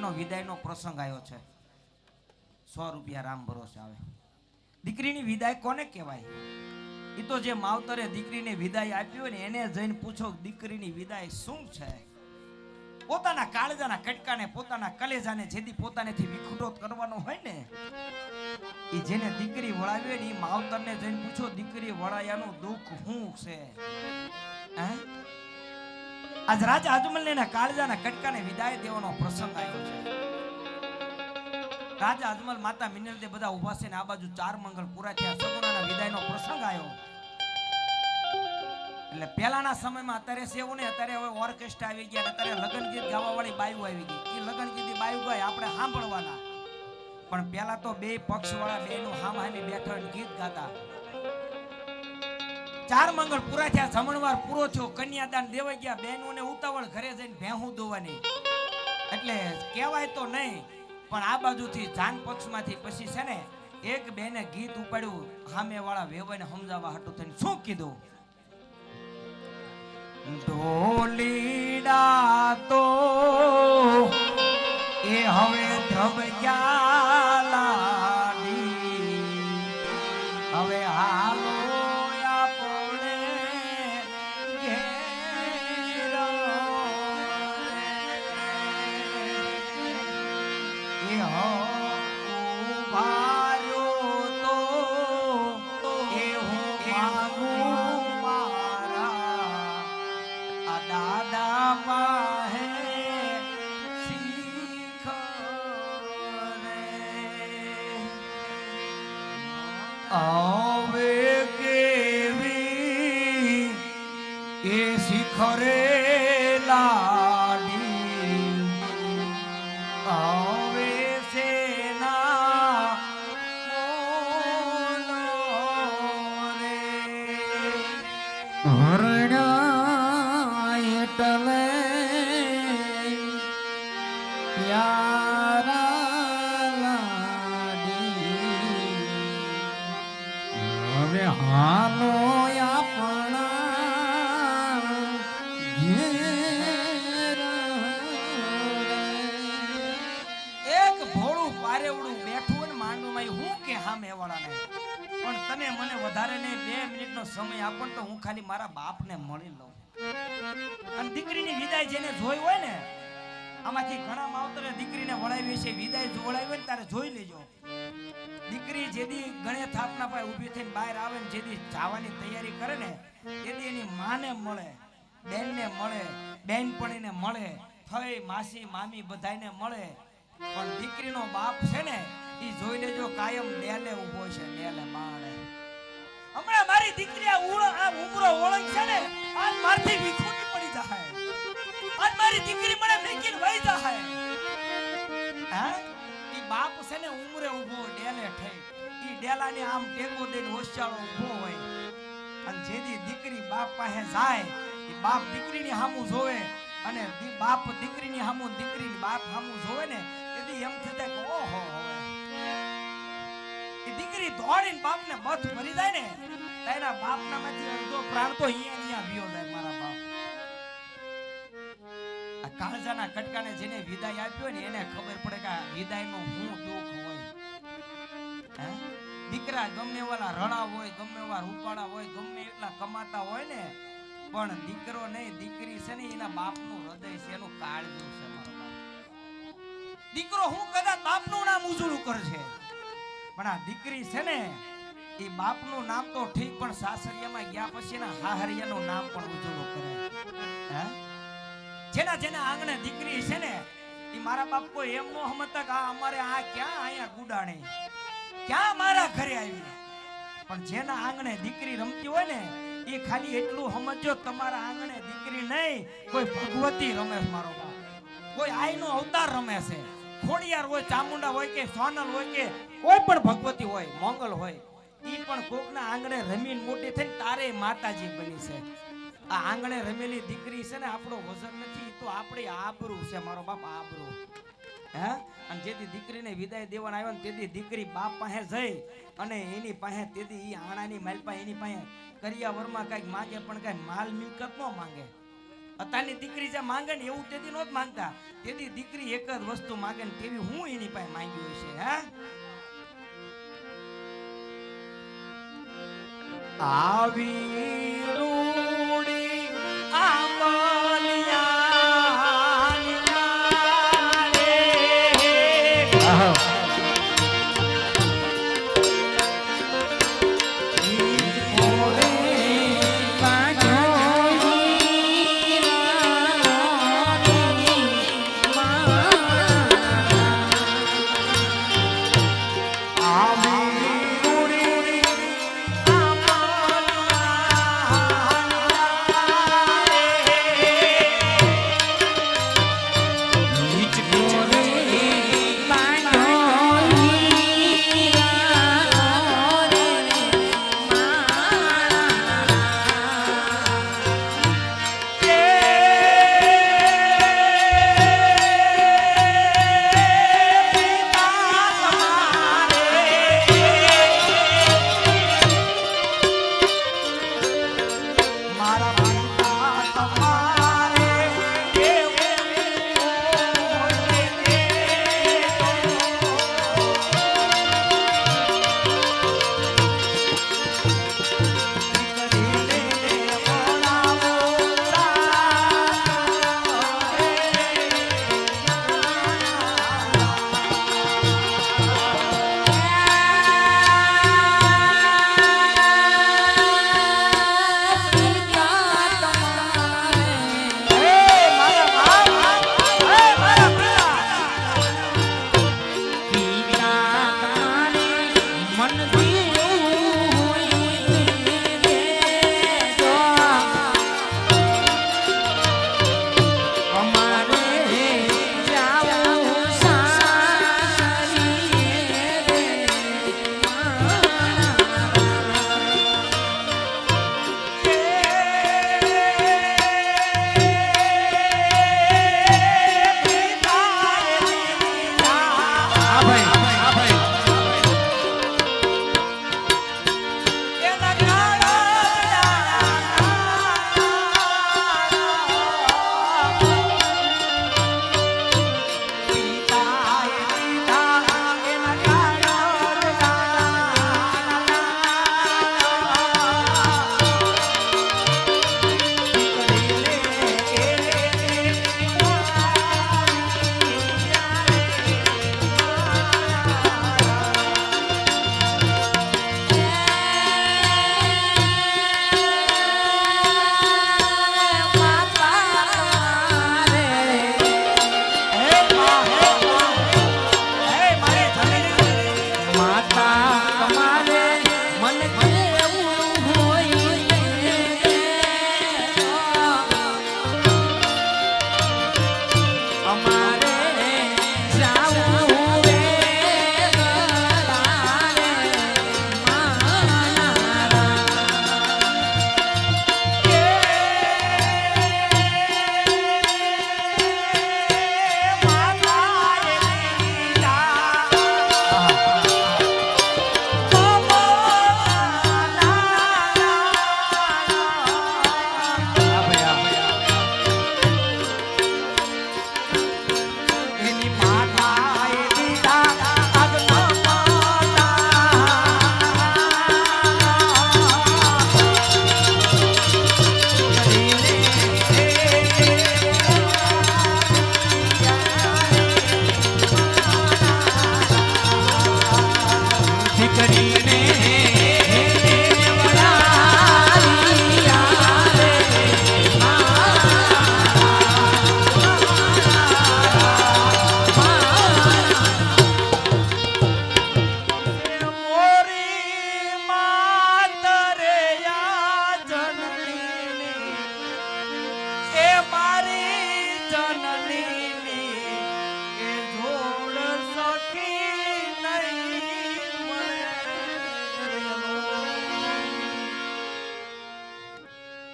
દીકરીનો વિદાયનો પ્રસંગ આવ્યો છે. 100 રૂપિયા રામ ભરોસે આવે. દીકરીની વિદાય કોને કહેવાય? એ તો જે માવતરે દીકરીને વિદાય આપી હોય ને એને જઈને પૂછો દીકરીની વિદાય શું છે. પોતાના કાળજાના કટકાને પોતાના કલેજાને જેથી પોતાનેથી વિખૂટો કરવાનો હોય ને એ જેને દીકરી વળાવે ને એ માવતરને જઈને પૂછો દીકરી વળાયાનું દુઃખ શું છે. આજ રાજા અજમલને એના કાળજાના કટકાને વિદાય દેવાનો પ્રસંગ આવ્યો છે. રાજા અજમલ માતા મિનલદે બધા ઉભા છે ને આ બાજુ 4 મંગળ પૂરા થયા. સગુણાના વિદાયનો પ્રસંગ આવ્યો. એટલે પહેલાના સમયમાં અત્યારે સેવું ને અત્યારે હવે ઓર્કેસ્ટ્રા આવી ગયા, અત્યારે લગન ગીત ગાવા વાળી બાયુ આવી ગઈ. એ લગન ગીત બાયુ ગાય આપણે સાંભળવાના. પણ પહેલા તો બે પક્ષ વાળા બેનું હામહામી બેઠા ગીત ગાતા. 4 મંગળ પૂરા થયા, જમણવાર પૂરો થયો, કન્યાદાન દેવાઈ ગયા, બહેનોને ઉતાવળ ઘરે જઈને ભેહું દોવાની. એટલે કહેવાય તો નહીં પણ આ બાજુથી જાન પક્ષમાંથી પછી છે ને એક બેને ગીત ઉપાડ્યું સામે વાળા વેવાઈને સમજાવવા હાટું થઈને શું કીધું? ઢોલીડા તો એ હવે ધબક્યા લાડી, હવે હાલો આપણે ઘેર એ ઉભાર્યો તો એ હું માગું મારા દાદા પાહે શીખ રે. આવે કેવી એ શિખરે લાડી, આવે સેના મોલો રે. હરણા એટલે પ્યારા લાડી, હવે હાલો આપણા ઘેર. એક ભોળું પારેવડું બેઠું ને માંડુમાં હું કે હામે વાળાને પણ તમે મને વધારે નહીં 2 મિનિટનો સમય આપો તો હું ખાલી મારા બાપને મળી લઉં. અને દીકરીની વિદાય જેને જોઈ હોય ને આમાંથી ઘણા માવતરે દીકરીને વળાવી છે. વિદાય જોડાવી હોય ને તારે જોઈ લેજો. દીકરી જેદી ગણે થાપના પાસે ઊભી થઈને બહાર આવે ને જેદી જવાની તૈયારી કરે ને તેથી એની માને મળે, બેનને મળે, બેનપણીને મળે, ફઈ માસી મામી બધાને મળે. પણ દીકરીનો બાપ છે ને એ જોઈ લેજો કાયમ ડેલે ઊભો છે, ડેલે માણે. હમણાં મારી દીકરી આ ઉમરો ઓળખ છે ને આજ મારથી વિખૂટી પડી જાય, આજ મારી દીકરી મને મેકીને વહી જાય. હા ઈ બાપ છે ને ઉમરે ઊભો ડેલે ઠઈ ઈ ડેલાને આમ ટેકો દઈને હોશિયાળો ઊભો હોય. અને જેદી દીકરી બાપ પાસે જાય ઈ બાપ દીકરીની સામું જોવે અને બાપ દીકરીની સામું દીકરીની બાપ સામું જોવે ને તેથી એમ થતા કે ઓહો હવે એ દીકરી દોડીને બાપને બથ ભરી જાય ને તેના બાપનામાંથી અડધો પ્રાણ તો અહીંયા વિયો જાય. મારા બાપ આ કાળજાના કટકાને જેને વિદાય આપ્યો ને એને ખબર પડે કે આ વિદાયનું શું દુઃખ હોય. દીકરા ગમે એવા રણા હોય, ગમે એવા રૂપાળા હોય, ગમે એટલા કમાતા હોય ને પણ દીકરો નહીં દીકરી છે ને એના બાપનું હૃદય છે, એનું કાળજું છે. મારો બાપ દીકરો હું કદાચ બાપનું નામ ઉજળું કરશે પણ આ દીકરી છે ને એ બાપનું નામ તો ઠીક પણ સાસરિયામાં ગયા પછી ના હાહરિયાનું નામ પણ ઉજળું કરે. જેના જેના આંગણે દીકરી છે ને એ મારા બાપ કોઈ એમ નો સમજતા કે અમારે આ ક્યાં અહીંયા ગુડાણી ક્યાં મારા ઘરે આવી. પણ જેના આંગણે દીકરી રમતી હોય ને એ ખાલી એટલું સમજો તમારા આંગણે દીકરી નહીં કોઈ ભગવતી રમે છે. મારો બાપ કોઈ આઈનો અવતાર રમે છે. ખોડિયાર હોય, ચામુંડા હોય કે સોનલ હોય કે કોઈ પણ ભગવતી હોય, મોંગલ હોય, ઈ પણ કોકના આંગણે રમીને મોટી થઈને તારે માતાજી બની છે. આ આંગણે રમેલી દીકરી છે ને આપણો વજન નથી, તો આપણી આબરૂ છે. મારો બાપ આબરૂ. હે અને જેથી દીકરીને વિદાય દેવાના આવ્યો ને તેથી દીકરી બાપ પાસે જઈ અને એની પાસે તેથી ઈ આણાની માલપા એની પાસે કરિયાવરમાં કઈક માંગે પણ કઈ માલ મિલકત ન માંગે. અત્યારની દીકરી જે માંગે ને એવું તેથી નહોત માંગતા. તેથી દીકરી એક જ વસ્તુ માંગે ને તેવી હું એની પાસે માંગ્યું છે. હે આવી રૂડી આંબલિયાની નાળે.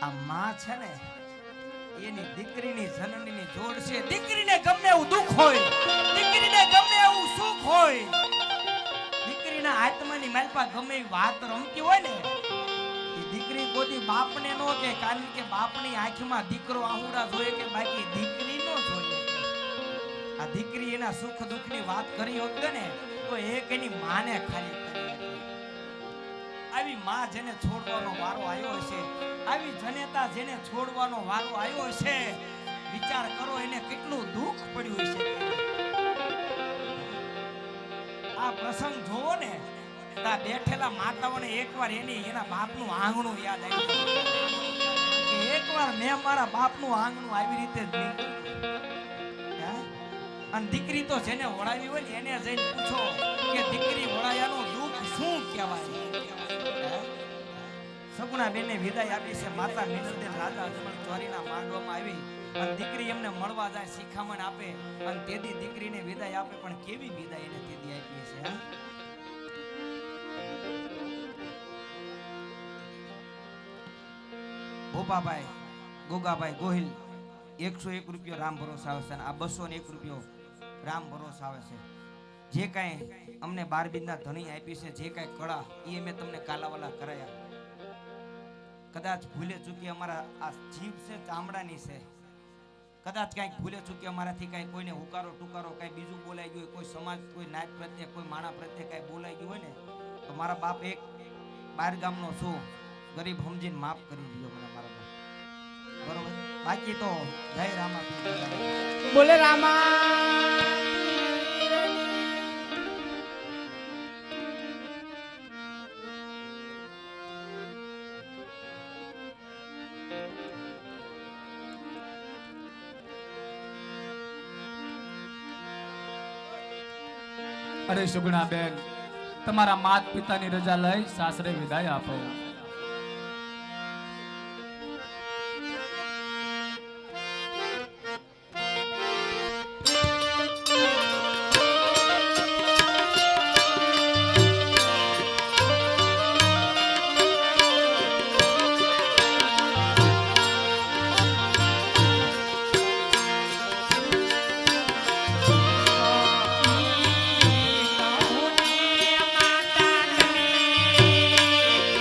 આ માં છે ને એની દીકરીની જનનીની જોડ છે. દીકરીને ગમે એવું દુઃખ હોય, દીકરીને ગમે એવું સુખ હોય, દીકરીના આત્માની માલપા ગમે એવી વાત રમતી હોય ને એ દીકરી કોઈ બાપને નો કે, કારણ કે બાપની આંખમાં દીકરો આહુડા જોઈએ કે બાકી દીકરી નો જોઈએ. આ દીકરી એના સુખ દુઃખની વાત કરી હોત ને તો એક એની માને ખાલી કરી હતી. આવી માં જેને છોડવાનો વારો આવ્યો હશે, આવી જનેતા જેને છોડવાનો વારો આવ્યો હશે, વિચાર કરો એને કેટલું દુઃખ પડ્યું હશે. આ પ્રસંગ જોવો ને તા બેઠેલા માતાઓને એકવાર એના બાપનું આંગણું યાદ આવ્યું કે એકવાર મેં મારા બાપનું આંગણું આવી રીતે જ નહીં. અને દીકરી તો જેને વળાવી હોય ને એને જઈને પૂછો કે દીકરી વળાયાનું દુઃખ શું કહેવાય. સગુણા બેને વિદાય આપી છે. માતા મીનલદેવ રાજા અજમલ ચોરીના માંડવામાં આવી અને દીકરી એમને મળવા જાય, શિખામણ આપે અને તેદી દીકરીને વિદાય આપે. પણ કેવી વિદાય એને તેદી આપી છે. ભોપાભાઈ ગોગાભાઈ ગોહિલ 101 રૂપિયો રામ ભરોસા આવે છે અને આ 201 રૂપિયો રામ ભરોસા આવે છે. જે કાંઈ અમને 12 બીજના ધણી આપી છે, જે કાંઈ કળા એ અમે તમને કાલાવાલા કરાયા. કદાચ ભૂલે ચૂકી અમારા આ જીભ છે ચામડાની છે, કદાચ કાંઈક ભૂલે ચૂકી અમારાથી કાંઈ કોઈને હુકારો ટુકારો કાંઈ બીજું બોલાઈ ગયું હોય, કોઈ સમાજ કોઈ નાત પ્રત્યે કોઈ માણા પ્રત્યે કાંઈ બોલાઈ ગયું હોય ને તો મારા બાપ એક 12 ગામનો છું, ગરીબ સમજીને માફ કરી દીધો મને મારા બાપ. બરોબર, બાકી તો જય રામા બોલે રામા. અરે સુગુણા બેન, તમારા માત પિતાની રજા લઈ સાસરે વિદાય આપો.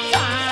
માતા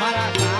મારા